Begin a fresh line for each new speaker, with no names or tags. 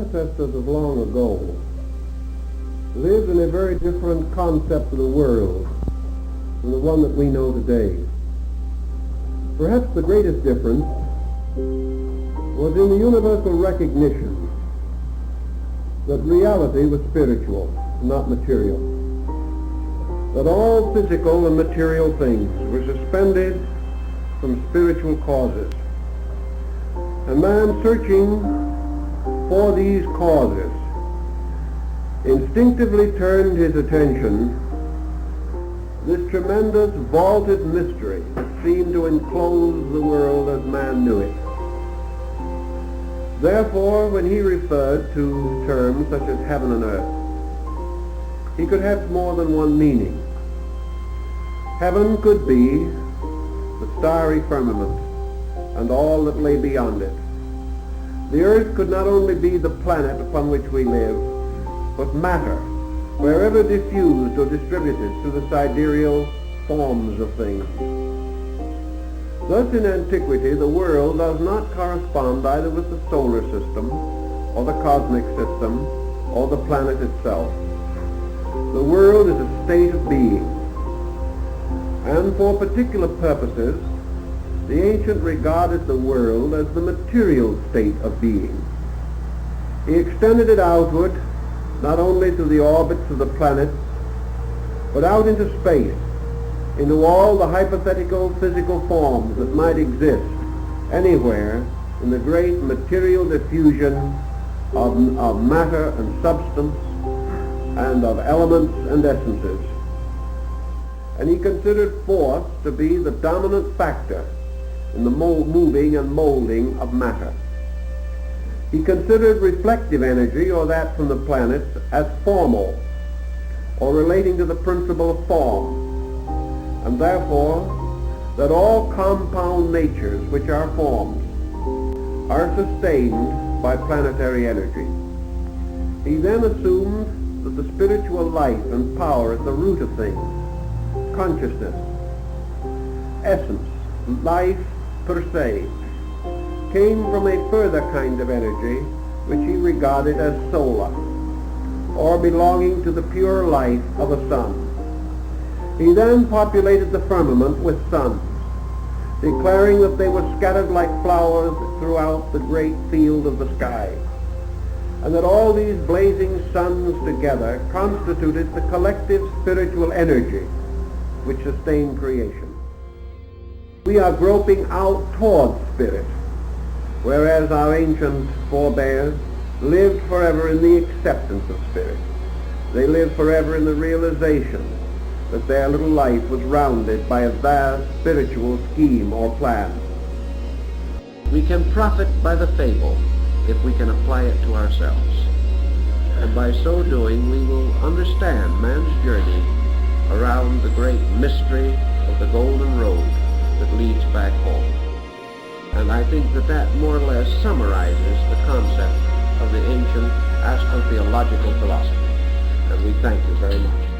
ancestors of long ago lived in a very different concept of the world than the one that we know today. Perhaps the greatest difference was in the universal recognition that reality was spiritual, not material. That all physical and material things were suspended from spiritual causes. And man, searching for these causes, instinctively turned his attention to this tremendous vaulted mystery that seemed to enclose the world as man knew it. Therefore, when he referred to terms such as heaven and earth, he could have more than one meaning. Heaven could be the starry firmament and all that lay beyond it. The earth could not only be the planet upon which we live, but matter, wherever diffused or distributed through the sidereal forms of things. Thus in antiquity the world does not correspond either with the solar system, or the cosmic system, or the planet itself. The world is a state of being, and for particular purposes the ancient regarded the world as the material state of being. He extended it outward, not only to the orbits of the planets, but out into space, into all the hypothetical physical forms that might exist anywhere in the great material diffusion of matter and substance and of elements and essences. And he considered force to be the dominant factor in the moving and molding of matter. He considered reflective energy, or that from the planets, as formal, or relating to the principle of form, and therefore that all compound natures which are forms are sustained by planetary energy. He then assumed that the spiritual life and power at the root of things, consciousness, essence, life per se, came from a further kind of energy which he regarded as solar, or belonging to the pure life of a sun. He then populated the firmament with suns, declaring that they were scattered like flowers throughout the great field of the sky, and that all these blazing suns together constituted the collective spiritual energy which sustained creation. We are groping out towards spirit, whereas our ancient forebears lived forever in the acceptance of spirit. They lived forever in the realization that their little life was rounded by a vast spiritual scheme or plan. We can profit by the fable if we can apply it to ourselves. And by so doing we will understand man's journey around the great mystery of the golden road that leads back home. And I think that that more or less summarizes the concept of the ancient astrotheological philosophy. And we thank you very much.